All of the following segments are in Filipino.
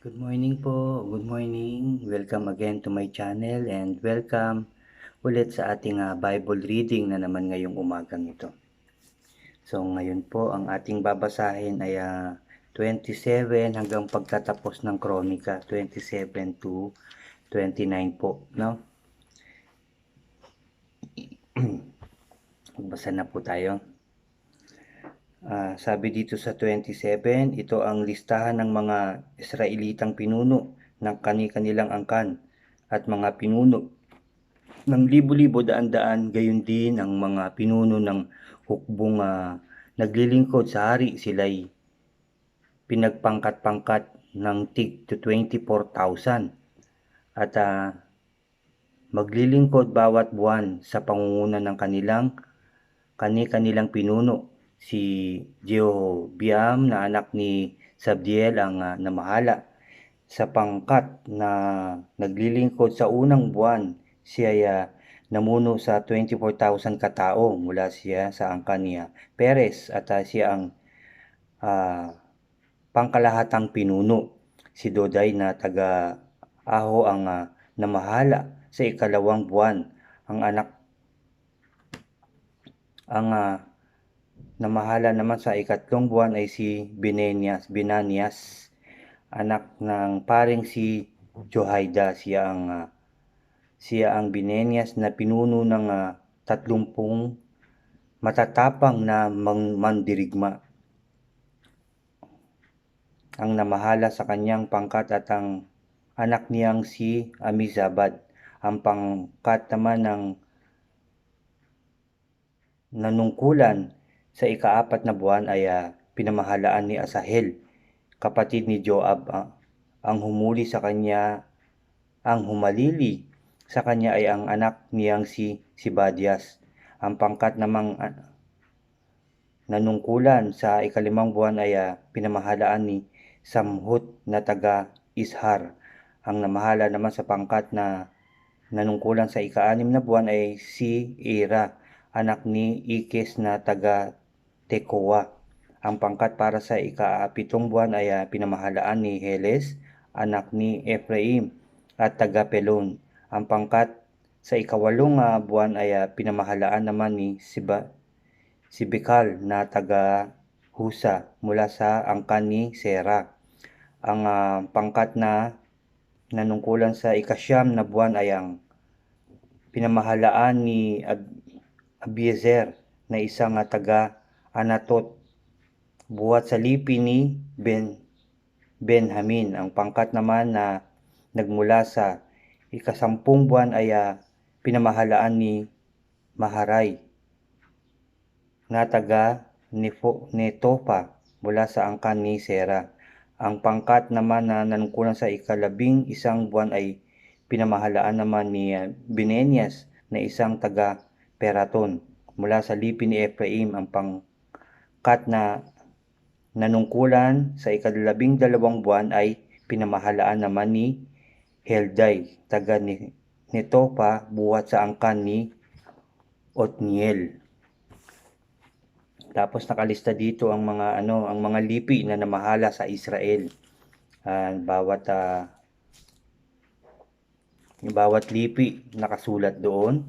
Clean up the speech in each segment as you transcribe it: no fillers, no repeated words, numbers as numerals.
Good morning po, good morning. Welcome again to my channel and welcome ulit sa ating Bible reading na naman ngayong umagang ito. So ngayon po ang ating babasahin ay 27 hanggang pagtatapos ng Kronika, 27 to 29 po, no? Magbasa na po tayo. Sabi dito sa 27, ito ang listahan ng mga Israelitang pinuno ng kani-kanilang angkan at mga pinuno ng libo-libo, daan-daan, gayon din ang mga pinuno ng hukbong naglilingkod sa hari. Sila'y pinagpangkat-pangkat ng tig to 24,000 at maglilingkod bawat buwan sa pangunguna ng kani-kanilang pinuno. Si Jehobiam na anak ni Sabdiel ang namahala sa pangkat na naglilingkod sa unang buwan. Siya ay namuno sa 24,000 katao mula siya sa angkan ni Perez at siya ang pangkalahatang pinuno. Si Doday na taga-Aho ang namahala sa ikalawang buwan. Ang namahala naman sa ikatlong buwan ay si Binanias, anak ng paring si Johaida. Siya ang Binanias na pinuno ng 30 matatapang na mandirigma. Ang namahala sa kanyang pangkat at ang anak niyang si Amizabad. Ang pangkat naman ng nanungkulan sa ika-4 na buwan ay pinamahalaan ni Asahel, kapatid ni Joab. Ang humalili sa kanya ay ang anak niyang si Sibadias. Ang pangkat namang nanungkulan sa ika-5 buwan ay pinamahalaan ni Samhut na taga-Ishar. Ang namahala naman sa pangkat na nanungkulan sa ika-6 na buwan ay si Ira, anak ni Ikes na taga-Tekoa. Ang pangkat para sa ika-7 buwan ay pinamahalaan ni Heles, anak ni Ephraim at taga-Pelon. Ang pangkat sa ika-8 buwan ay pinamahalaan naman ni Sibekal na taga-Husa mula sa angkan ni Sera. Ang pangkat na nanungkulan sa ika-9 na buwan ay ang pinamahalaan ni Abiezer na isang taga-Anatot buhat sa lipi ni Benjamin. Ang pangkat naman na nagmula sa ika-10 buwan ay pinamahalaan ni Maharay na taga-Netopa mula sa angkan ni Sera. Ang pangkat naman na nanungkulan sa ika-11 buwan ay pinamahalaan naman ni Binenias na isang taga-Peraton mula sa lipi ni Ephraim. Ang pangkat na nanungkulan sa ika-12 buwan ay pinamahalaan naman ni Helday, taga-Netopa buhat sa angkan ni Otniel. Tapos nakalista dito ang mga lipi na namahala sa Israel. Bawat lipi nakasulat doon.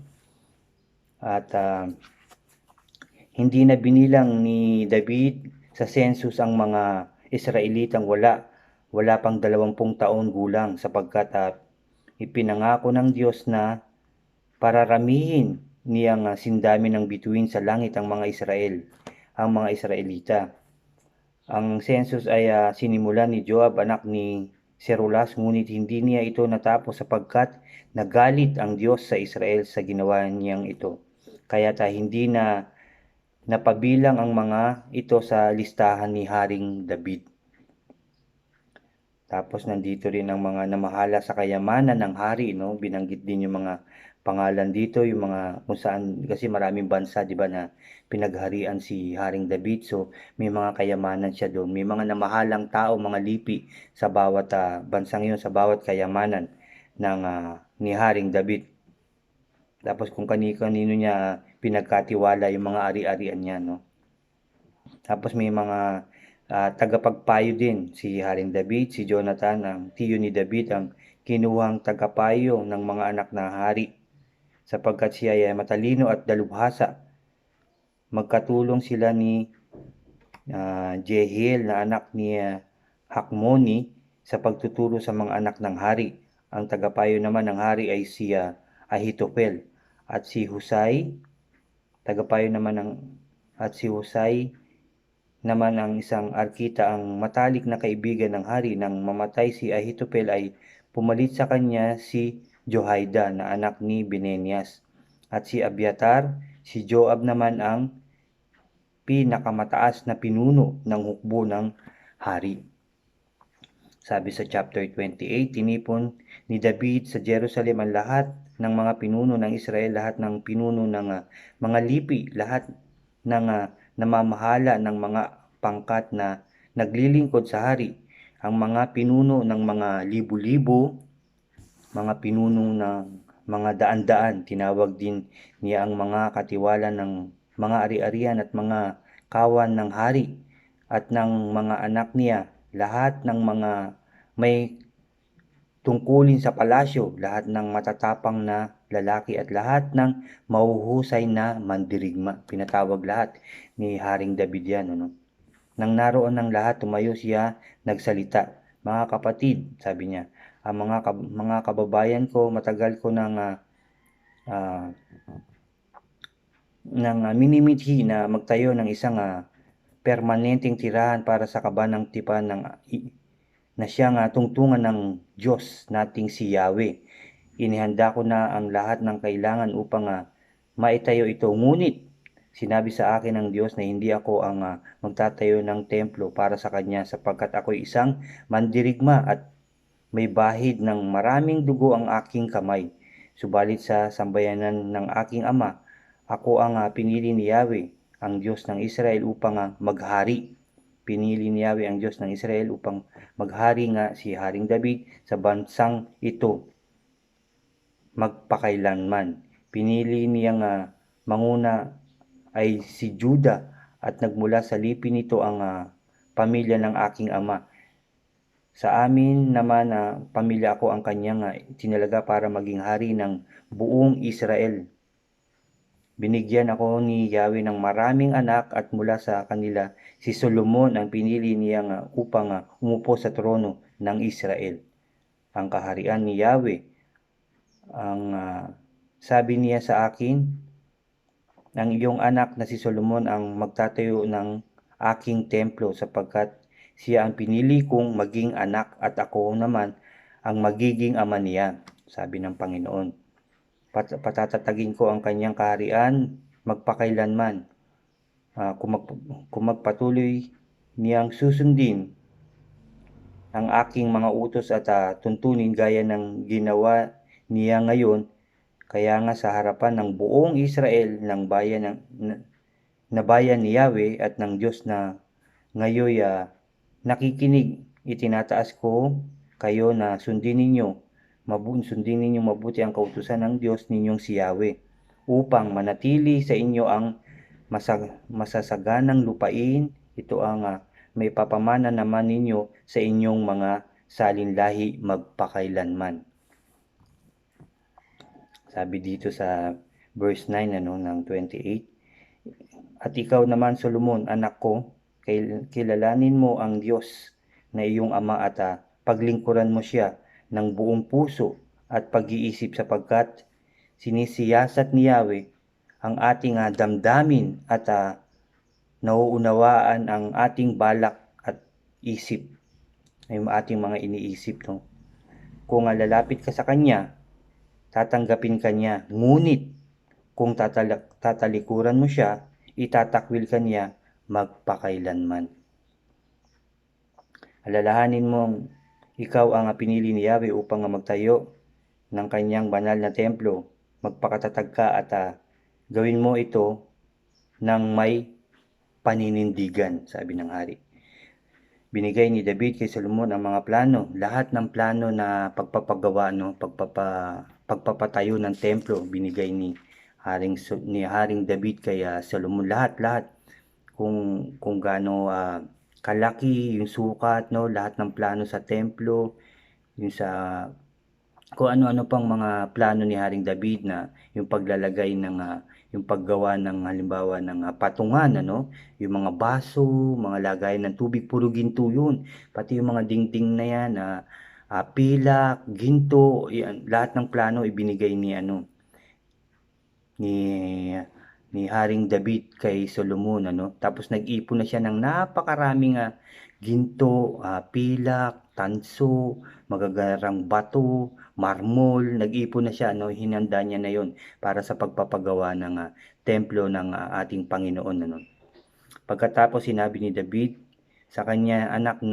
At hindi na binilang ni David sa census ang mga Israelitang wala pang 20 taon gulang, sapagkat ipinangako ng Diyos na pararamihin niyang sindami ng bituin sa langit ang mga Israelita. Ang census ay sinimulan ni Joab, anak ni Serulas, ngunit hindi niya ito natapos sapagkat nagalit ang Diyos sa Israel sa ginawa niyang ito. Kaya hindi na napabilang ang mga ito sa listahan ni Haring David. Tapos nandito rin ang mga namahala sa kayamanan ng hari, no? Binanggit din yung mga pangalan dito, yung mga kung saan, kasi maraming bansa, di ba, na pinagharian si Haring David. So may mga kayamanan siya doon. May mga namahalang tao, mga lipi sa bawat bansang yun, sa bawat kayamanan ng ni Haring David. Tapos kung kanino niya pinagkatiwala yung mga ari-arian niya, no? Tapos may mga tagapagpayo din si Haring David, si Jonathan, ang tiyo ni David, ang kinuhang tagapayo ng mga anak ng hari, sapagkat siya ay matalino at dalubhasa. Magkatulong sila ni Jehiel na anak ni Hakmoni sa pagtuturo sa mga anak ng hari. Ang tagapayo naman ng hari ay si Ahitofel, at si Husay, tagapayo naman at si Husay naman ang isang arkita, ang matalik na kaibigan ng hari. Nang mamatay si Ahitofel ay pumalit sa kanya si Johaida na anak ni Benenias, at si Abiatar. Si Joab naman ang pinakamataas na pinuno ng hukbo ng hari. Sabi sa chapter 28, tinipon ni David sa Jerusalem ang lahat ng mga pinuno ng Israel, lahat ng pinuno ng mga lipi, lahat ng namamahala ng mga pangkat na naglilingkod sa hari, ang mga pinuno ng mga libu-libo, mga pinuno ng mga daan-daan. Tinawag din niya ang mga katiwala ng mga ari-arian at mga kawan ng hari at ng mga anak niya, lahat ng mga may tungkulin sa palasyo, lahat ng matatapang na lalaki at lahat ng mahuhusay na mandirigma. Pinatawag lahat ni Haring David yan. Nang naroon ng lahat, tumayo siya, nagsalita. Mga kapatid, sabi niya, ang mga kababayan ko, matagal ko nang minimithi na magtayo ng isang permanenteng tirahan para sa kabanang tipan na siyang tungtungan ng Diyos nating si Yahweh. Inihanda ko na ang lahat ng kailangan upang maitayo ito. Ngunit sinabi sa akin ng Diyos na hindi ako ang magtatayo ng templo para sa Kanya, sapagkat ako'y isang mandirigma at may bahid ng maraming dugo ang aking kamay. Subalit sa sambayanan ng aking ama, ako ang pinili ni Yahweh, ang Diyos ng Israel, upang maghari. Pinili ni Yahweh ang Diyos ng Israel upang maghari nga si Haring David sa bansang ito magpakailanman. Pinili niyang manguna ay si Juda, at nagmula sa lipi nito ang pamilya ng aking ama. Sa amin naman pamilya, ako ang kanyang tinalaga para maging hari ng buong Israel. Binigyan ako ni Yahweh ng maraming anak, at mula sa kanila si Solomon ang pinili niyang upang umupo sa trono ng Israel. Ang kaharian ni Yahweh, ang sabi niya sa akin, ang iyong anak na si Solomon ang magtatayo ng aking templo, sapagkat siya ang pinili kong maging anak at ako naman ang magiging ama niya, sabi ng Panginoon. Patatatagin ko ang kanyang kaharian magpakailanman. Kung magpatuloy niyang susundin ang aking mga utos at tuntunin gaya ng ginawa niya ngayon, kaya nga sa harapan ng buong Israel, ng bayan na bayan ni Yahweh at ng Diyos na ngayon nakikinig, itinataas ko kayo na sundin ninyo mabuti ang kautusan ng Diyos ninyong si Yahweh, upang manatili sa inyo ang masasaganang lupain. Ito ang may papamana naman ninyo sa inyong mga salinlahi magpakailanman. Sabi dito sa verse 9 ng 28, at ikaw naman, Solomon, anak ko, kilalanin mo ang Diyos na iyong ama at paglingkuran mo siya ng buong puso at pag-iisip, sapagkat sinisiyasat ni Yahweh ang ating damdamin at nauunawaan ang ating balak at isip, ay ating mga iniisip. Kung lalapit ka sa Kanya, tatanggapin ka niya. Ngunit kung tatalikuran mo siya, itatakwil ka niya magpakailanman. Alalahanin mong ikaw ang pinili ni Yahweh upang magtayo ng kanyang banal na templo. Magpakatatag ka at gawin mo ito ng may paninindigan, sabi ng hari. Binigay ni David kay Solomon ang mga plano, lahat ng plano na pagpapagawa, pagpapatayo ng templo, binigay ni Haring David kay Solomon, lahat kung gaano kalaki yung sukat, no, lahat ng plano sa templo, yung sa kung ano-ano pang mga plano ni Haring David na yung paglalagay ng yung paggawa ng halimbawa ng patungan, ano, yung mga baso, mga lagayan ng tubig, puro ginto yun. Pati yung mga dingding na yan, pilak, ginto, yan, lahat ng plano ibinigay ni ano ni ni Haring David kay Solomon, ano. Tapos nag-ipon na siya ng napakaraming ginto, pilak, tanso, magagarang bato, marmol. Nag-ipon na siya, ano, hinanda niya na yon para sa pagpapagawa ng templo ng ating Panginoon, ano. Pagkatapos sinabi ni David sa kanya anak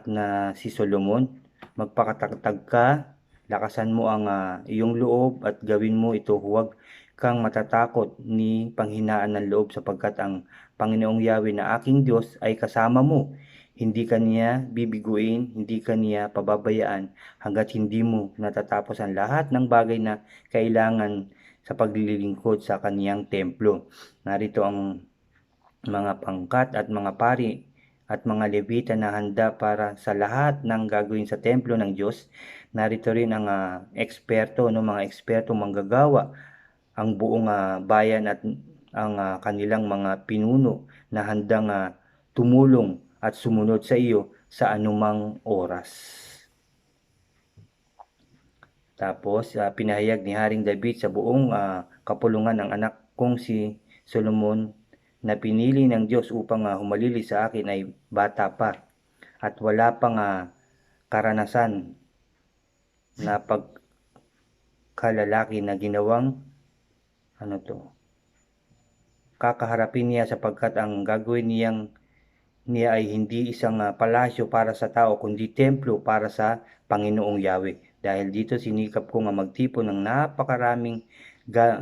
na si Solomon, magpakatagtag ka, lakasan mo ang iyong loob at gawin mo ito, huwag kang matatakot ni panghinaan ng loob sapagkat ang Panginoong Yahweh na aking Diyos ay kasama mo. Hindi ka niya bibiguin, hindi ka niya pababayaan hanggat hindi mo natatapos ang lahat ng bagay na kailangan sa paglilingkod sa kaniyang templo. Narito ang mga pangkat at mga pari at mga Levita na handa para sa lahat ng gagawin sa templo ng Diyos. Narito rin ang eksperto, no, mga eksperto manggagawa, ang buong bayan at ang kanilang mga pinuno na handang tumulong at sumunod sa iyo sa anumang oras. Tapos pinahayag ni Haring David sa buong kapulungan ng anak kong si Solomon na pinili ng Diyos upang humalili sa akin ay bata pa at wala pang karanasan na pagkalalaki na ginawang kakaharapin niya sapagkat ang gagawin niya ay hindi isang palasyo para sa tao kundi templo para sa Panginoong Yahweh. Dahil dito sinikap ko magtipon ng napakaraming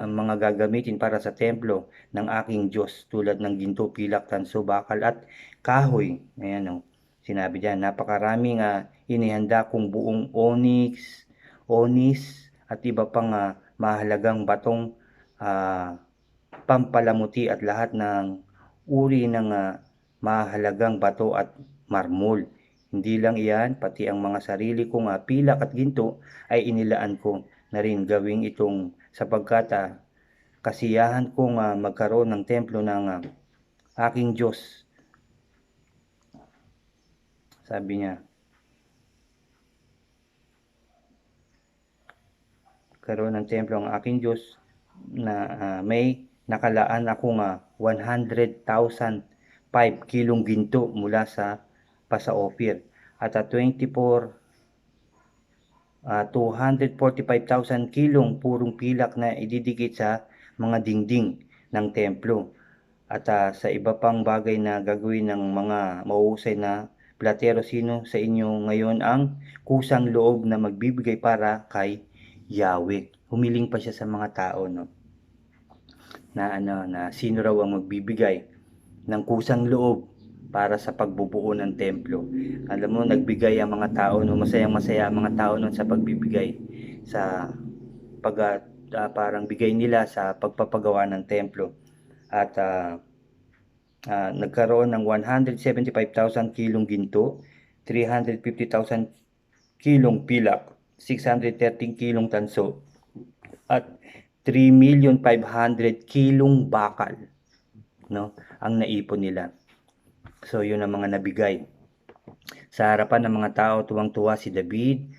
mga gagamitin para sa templo ng aking Diyos tulad ng ginto, pilak, tanso, bakal at kahoy. Ayan sinabi diyan, napakaraming inihanda kong buong onis at iba pang mahalagang batong pampalamuti at lahat ng uri ng mahalagang bato at marmol. Hindi lang iyan, pati ang mga sarili kong pilak at ginto ay inilaan ko na rin gawing itong sapagkat kasiyahan kong magkaroon ng templo ng aking Diyos. Sabi niya, karoon ng templo ang aking Diyos na may nakalaan akong 100,005 kilong ginto mula sa Pasaofir at 245,000 kilong purong pilak na ididikit sa mga dingding ng templo at sa iba pang bagay na gagawin ng mga mahusay na platero. Sino sa inyo ngayon ang kusang loob na magbibigay para kay Yahweh? Humiling pa siya sa mga tao, no, na sino raw ang magbibigay ng kusang loob para sa pagbubuo ng templo. Alam mo, nagbigay ang mga tao, no, masayang-masaya ang mga tao noon sa pagbibigay sa parang bigay nila sa pagpapagawa ng templo. At nagkaroon ng 175,000 kilong ginto, 350,000 kilong pilak, 613 kilong tanso, at 3,500,000 kilong bakal, no, ang naipon nila. So yun ang mga nabigay. Sa harapan ng mga tao, tuwang-tuwa si David.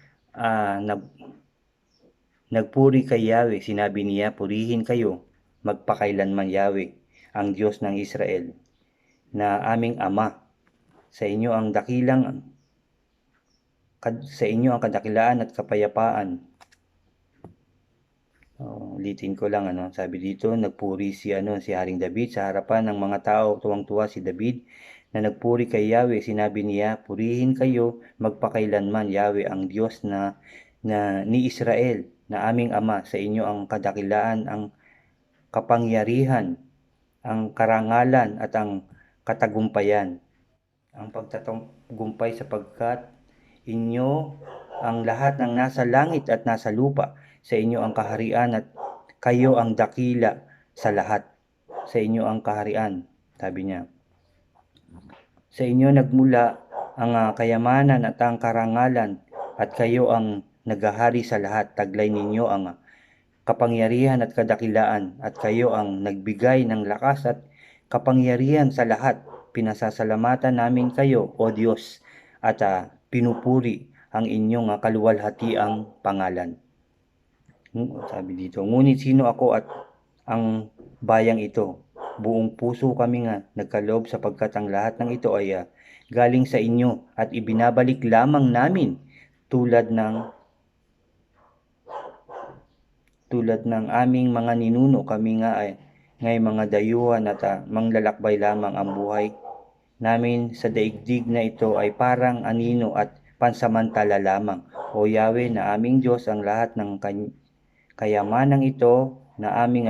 Nagpuri kay Yahweh. Sinabi niya, purihin kayo magpakailanman Yahweh, ang Diyos ng Israel, na aming Ama. Sa inyo ang kadakilaan at kapayapaan. Ulitin ko lang, sabi dito, nagpuri si Haring David sa harapan ng mga tao. Tuwang-tuwa si David na nagpuri kay Yahweh. Sinabi niya, purihin kayo magpakailanman Yahweh, ang Diyos na ni Israel, na aming Ama. Sa inyo ang kadakilaan, ang kapangyarihan, ang karangalan at ang katagumpayan. Ang pagtatagumpay sapagkat inyo ang lahat ng nasa langit at nasa lupa. Sa inyo ang kaharian at kayo ang dakila sa lahat. Sa inyo ang kaharian, sabi niya. Sa inyo nagmula ang kayamanan at ang karangalan, at kayo ang naghahari sa lahat. Taglay ninyo ang kapangyarihan at kadakilaan, at kayo ang nagbigay ng lakas at kapangyarihan sa lahat. Pinasasalamatan namin kayo, O Diyos, at pinupuri ang inyong kaluwalhatiang pangalan. Sabi dito, ngunit sino ako at ang bayang ito? Buong puso kami nagkaloob sapagkat ang lahat ng ito ay galing sa inyo at ibinabalik lamang namin tulad ng aming mga ninuno. Kami nga ay ngay mga dayuhan at manglalakbay lamang. Ang buhay namin sa daigdig na ito ay parang anino at pansamantala lamang. O Yahweh na aming Diyos, ang lahat ng kayamanang ito na aming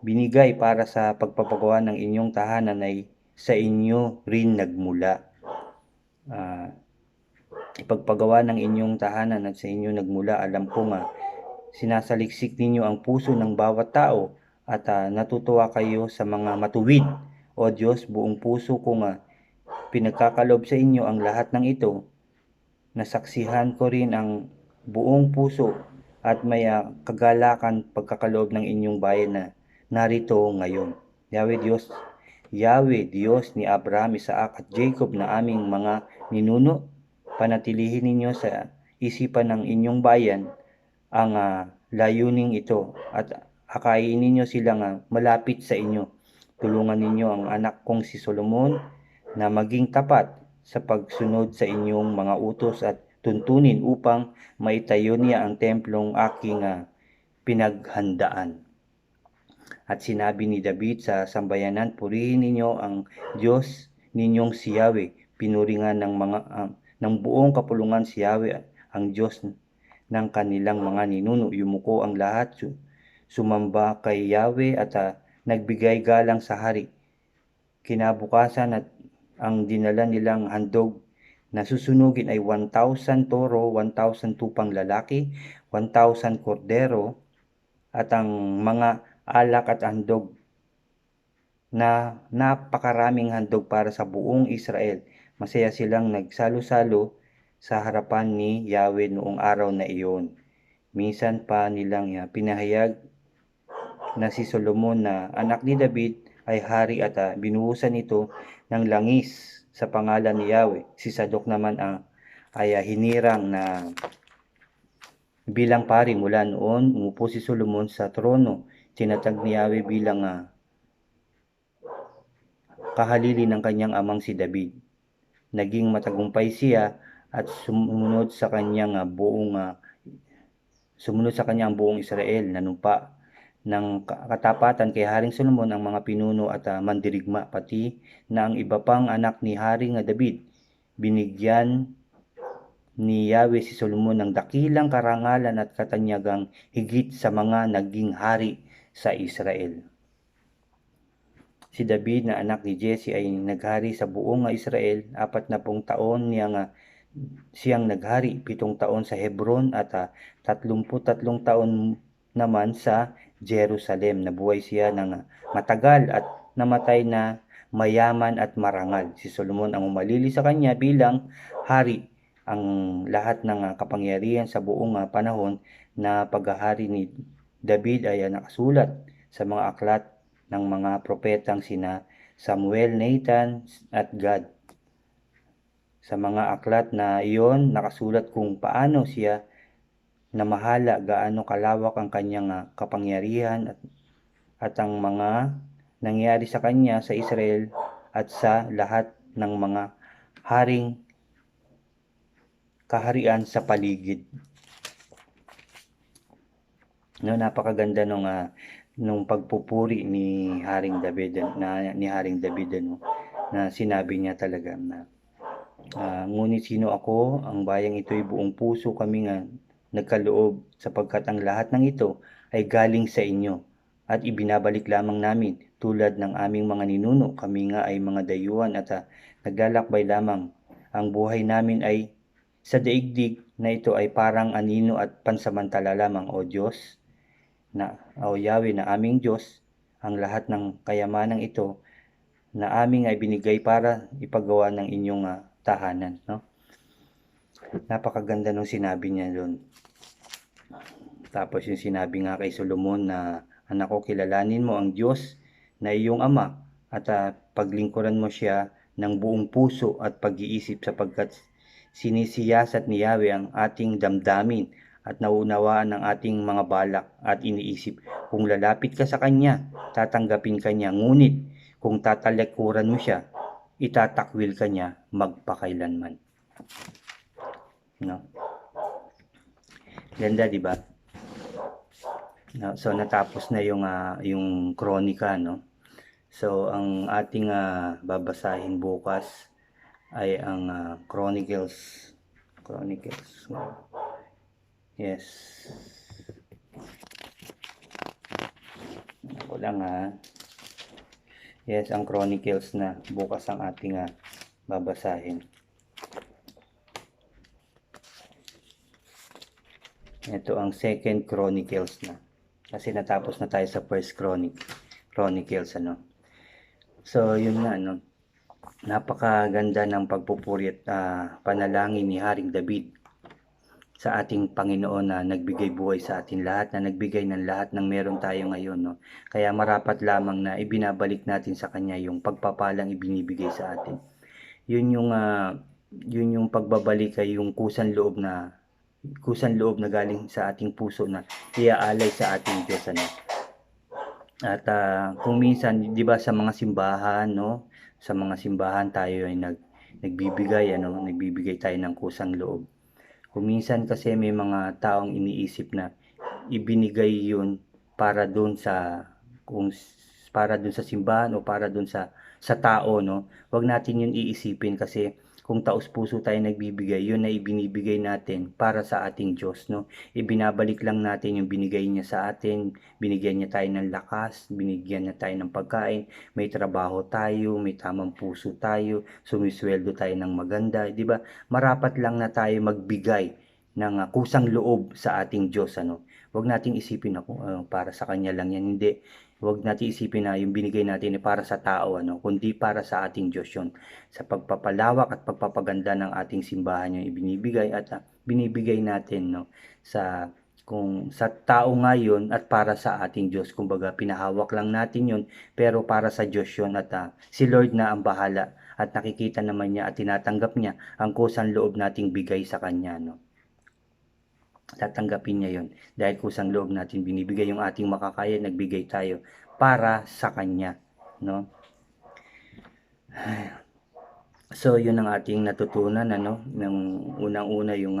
binigay para sa pagpapagawa ng inyong tahanan ay sa inyo rin nagmula. Ipagpagawa ng inyong tahanan at sa inyo nagmula. Alam ko sinasaliksik ninyo ang puso ng bawat tao at natutuwa kayo sa mga matuwid. O Diyos, buong puso ko pinagkakalob sa inyo ang lahat ng ito. Nasaksihan ko rin ang buong puso at may kagalakan pagkakaloob ng inyong bayan na narito ngayon. Yahweh Diyos ni Abraham, Isaac at Jacob na aming mga ninuno, panatilihin ninyo sa isipan ng inyong bayan ang layuning ito at hakayin ninyo silang malapit sa inyo. Tulungan ninyo ang anak kong si Solomon na maging tapat sa pagsunod sa inyong mga utos at tuntunin upang maitayo niya ang templong aking pinaghandaan. At sinabi ni David sa sambayanan, purihin ninyo ang Diyos ninyong si Yahweh. Pinuringan ng buong kapulungan si Yahweh, ang Diyos ng kanilang mga ninuno. Yumuko ang lahat, sumamba kay Yahweh at nagbigay galang sa hari. Kinabukasan at ang dinala nilang handog na susunugin ay 1,000 toro, 1,000 tupang lalaki, 1,000 kordero, at ang mga alak at handog na napakaraming handog para sa buong Israel. Masaya silang nagsalo-salo sa harapan ni Yahweh noong araw na iyon. Minsan pa nilang pinahayag na si Solomon na anak ni David ay hari at binuhusan ito ng langis sa pangalan ni Yahweh. Si Sadok naman ay hinirang na bilang pari. Mula noon, umupo si Solomon sa trono. Tinatag ni Yahweh bilang kahalili ng kanyang amang si David. Naging matagumpay siya at sumunod sa kanyang buong Israel. Nanumpa ng katapatan kay Haring Solomon ang mga pinuno at mandirigma, pati na ang iba pang anak ni Haring David. Binigyan ni Yahweh si Solomon ng dakilang karangalan at katanyagang higit sa mga naging hari sa Israel. Si David na anak ni Jesse ay naghari sa buong Israel. 40 taon siyang naghari, 7 taon sa Hebron at 33 taon naman sa Jerusalem. Nabuhay siya ng matagal at namatay na mayaman at marangal. Si Solomon ang umalili sa kanya bilang hari. Ang lahat ng kapangyarihan sa buong panahon na paghahari ni David ay nakasulat sa mga aklat ng mga propetang sina Samuel, Nathan at Gad. Sa mga aklat na iyon, nakasulat kung paano siya namahala, gaano kalawak ang kanyang kapangyarihan at ang mga nangyari sa kanya sa Israel at sa lahat ng mga haring kaharian sa paligid. Napakaganda nung pagpupuri ni Haring David na sinabi niya talaga na ngunit sino ako, ang bayang ito'y buong puso kami nagkaloob sapagkat ang lahat ng ito ay galing sa inyo at ibinabalik lamang namin tulad ng aming mga ninuno. Kami nga ay mga dayuhan at naglalakbay lamang. Ang buhay namin ay sa daigdig na ito ay parang anino at pansamantala lamang. O Diyos o Yahweh na aming Diyos, ang lahat ng kayamanang ito na aming ay binigay para ipagawa ng inyong tahanan, no? Napakaganda nung sinabi niya doon. Tapos yung sinabi nga kay Solomon na, anak ko, kilalanin mo ang Diyos na iyong ama at paglingkuran mo siya ng buong puso at pag-iisip, sapagkat sinisiyasat ni Yahweh ang ating damdamin at naunawaan ang ating mga balak at iniisip. Kung lalapit ka sa Kanya, tatanggapin ka niya, ngunit kung tatalikuran mo siya, itatakwil ka niya magpakailanman. No? Ganda, di ba? No, so natapos na yung kronika, no? So ang ating babasahin bukas ay ang Chronicles. Yes. Ako lang Yes, ang Chronicles na bukas ang ating babasahin. Ito ang Second Chronicles na. Kasi natapos na tayo sa First Chronicles, ano. So, yun nga, no. Napakaganda ng pagpupuri at panalangin ni Haring David sa ating Panginoon na nagbigay buhay sa atin lahat, na nagbigay ng lahat ng meron tayo ngayon, no. Kaya marapat lamang na ibinabalik natin sa Kanya yung pagpapalang ibinibigay sa atin. Yun yung pagbabalik ay yung kusang loob na galing sa ating puso na iaalay sa ating Diyos, ano. At kung minsan, 'di ba, sa mga simbahan, no, sa mga simbahan tayo ay nagbibigay tayo ng kusang loob. Kung minsan kasi may mga taong iniisip na ibinigay 'yun para doon sa simbahan o para doon sa tao, no. Huwag natin 'yun iisipin, kasi kung taos-puso tayo nagbibigay, 'yun ay ibinibigay natin para sa ating Diyos, no. Ibinabalik lang natin yung binigay niya sa atin, binigyan niya tayo ng lakas, binigyan niya tayo ng pagkain, may trabaho tayo, may tamang puso tayo, sumisweldo tayo ng maganda, 'di ba? Marapat lang na tayo magbigay ng kusang loob sa ating Diyos, ano. Huwag nating isipin ako para sa kanya lang 'yan, hindi. Huwag natin isipin na yung binigay natin ay para sa tao, ano, kundi para sa ating Diyos 'yon. Sa pagpapalawak at pagpapaganda ng ating simbahan yung ibinibigay at binibigay natin, no, kung sa tao ngayon at para sa ating Diyos. Kumbaga, pinahawak lang natin 'yon, pero para sa Diyos 'yon, at si Lord na ang bahala, at nakikita naman niya at tinatanggap niya ang kusang loob nating bigay sa Kanya, no. Tatanggapin niya 'yon dahil kusang loob natin binibigay yung ating makakaya, nagbigay tayo para sa Kanya, no. So, yun ang ating natutunan, ano, ng unang-una yung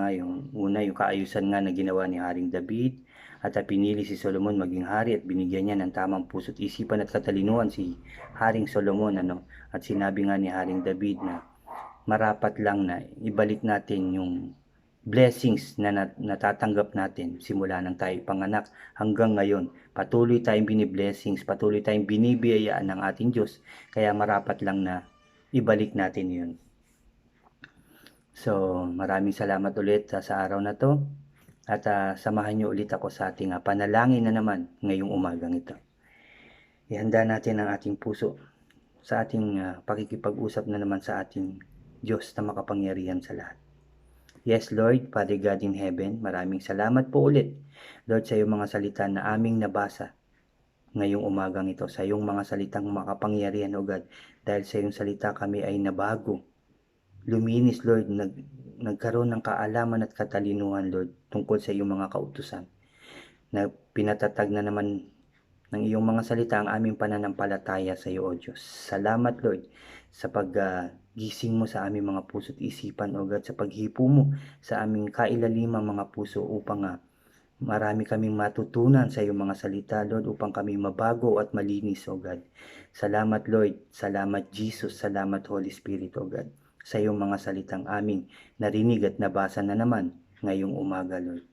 kaayusan nga na ginawa ni Haring David, at pinili si Solomon maging hari at binigyan niya ng tamang puso't isipan at katalinuhan si Haring Solomon, ano. At sinabi nga ni Haring David na marapat lang na ibalik natin yung blessings na natatanggap natin simula nang tayo panganak hanggang ngayon. Patuloy tayong bini-blessings, patuloy tayong binibiyayaan ng ating Diyos, kaya marapat lang na ibalik natin 'yun. So, maraming salamat ulit sa araw na 'to, at samahan niyo ulit ako sa ating panalangin na naman ngayong umagang ito. Ihanda natin ang ating puso sa ating pakikipag-usap na naman sa ating Diyos na makapangyarihan sa lahat. Yes, Lord, Father God in heaven, maraming salamat po ulit, Lord, sa iyong mga salita na aming nabasa ngayong umagang ito, sa iyong mga salitang makapangyarihan, O God. Dahil sa iyong salita kami ay nabago, luminis, Lord, nagkaroon ng kaalaman at katalinuhan, Lord, tungkol sa iyong mga kautusan, na pinatatag na naman ng iyong mga salita ang aming pananampalataya sa iyo, O Diyos. Salamat, Lord, sa paggising mo sa aming mga puso at isipan, O God, sa paghipo mo sa aming kailalimang mga puso upang marami kaming matutunan sa iyong mga salita, Lord, upang kami mabago at malinis, O God. Salamat, Lord. Salamat, Jesus. Salamat, Holy Spirit, O God, sa iyong mga salitang aming narinig at nabasa na naman ngayong umaga, Lord.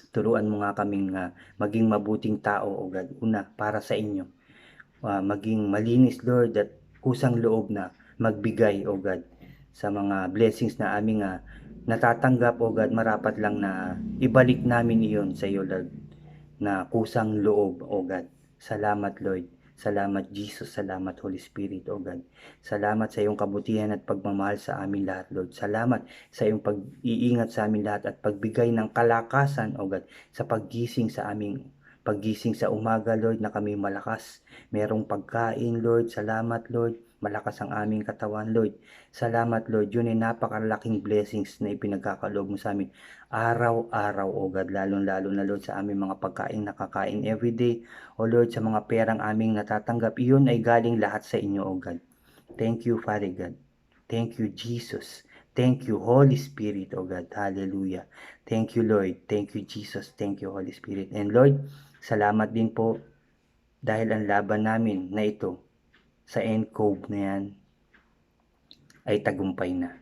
Turuan mo nga kaming maging mabuting tao, O God, una para sa inyo. Maging malinis, Lord, at kusang loob na magbigay, O God, sa mga blessings na aming natatanggap, O God. Marapat lang na ibalik namin iyon sa iyo, Lord, na kusang loob, O God. Salamat, Lord. Salamat Jesus, salamat Holy Spirit, O God. Salamat sa iyong kabutihan at pagmamahal sa amin lahat, Lord. Salamat sa iyong pag-iingat sa amin lahat at pagbigay ng kalakasan, O God, sa paggising sa umaga, Lord, na kami malakas. Merong pagkain, Lord. Salamat, Lord. Malakas ang aming katawan, Lord. Salamat, Lord. Yun ay napakalaking blessings na ipinagkakaloob mo sa amin. Araw-araw, O God, lalong-lalo na, Lord, sa aming mga pagkain nakakain everyday. O Lord, sa mga perang aming natatanggap, iyon ay galing lahat sa inyo, O God. Thank you, Father God. Thank you, Jesus. Thank you, Holy Spirit, O God. Hallelujah. Thank you, Lord. Thank you, Jesus. Thank you, Holy Spirit. And Lord, salamat din po dahil ang laban namin na ito sa Encove na yan ay tagumpay na.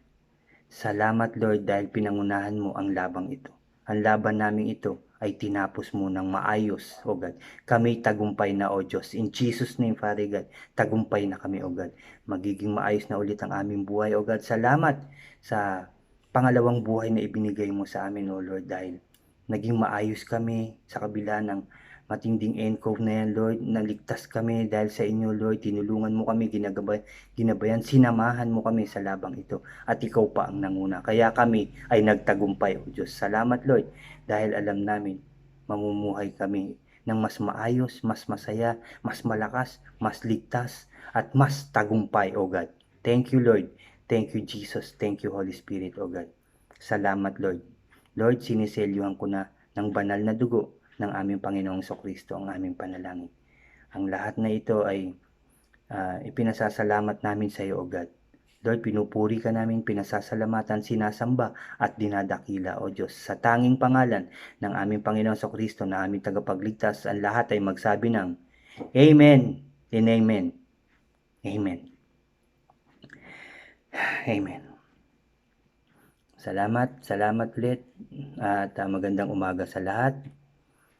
Salamat Lord dahil pinangunahan mo ang labang ito. Ang laban namin ito ay tinapos mo ng maayos, O God. Kami tagumpay na, O Diyos. In Jesus' name, Father God, tagumpay na kami, O God. Magiging maayos na ulit ang aming buhay, O God. Salamat sa pangalawang buhay na ibinigay mo sa amin, O Lord, dahil naging maayos kami sa kabila ng matinding encove na yan, Lord. Naligtas kami dahil sa inyo, Lord. Tinulungan mo kami, ginabayan, sinamahan mo kami sa labang ito. At ikaw pa ang nanguna. Kaya kami ay nagtagumpay, O Diyos. Salamat, Lord, dahil alam namin, mamumuhay kami ng mas maayos, mas masaya, mas malakas, mas ligtas, at mas tagumpay, O God. Thank you, Lord. Thank you, Jesus. Thank you, Holy Spirit, O God. Salamat, Lord. Lord, siniselyuhan ko na ng banal na dugo ng aming Panginoong Kristo ang aming panalangin. Ang lahat na ito ay ipinasasalamat namin sa iyo, O God. Lord, pinupuri ka namin, pinasasalamatan, sinasamba at dinadakila, O Diyos. Sa tanging pangalan ng aming Panginoon Kristo na aming tagapagligtas, ang lahat ay magsabi ng Amen and Amen. Amen. Amen. Salamat ulit at magandang umaga sa lahat.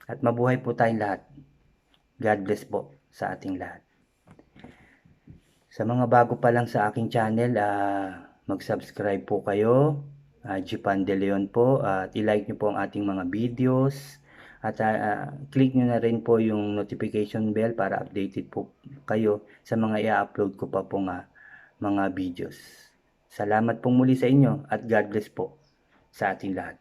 At mabuhay po tayong lahat. God bless po sa ating lahat. Sa mga bago pa lang sa aking channel, mag-subscribe po kayo. Jipan De Leon po. At i-like nyo po ang ating mga videos. At click nyo na rin po yung notification bell para updated po kayo sa mga i-upload ko pa pong mga videos. Salamat pong muli sa inyo at God bless po sa ating lahat.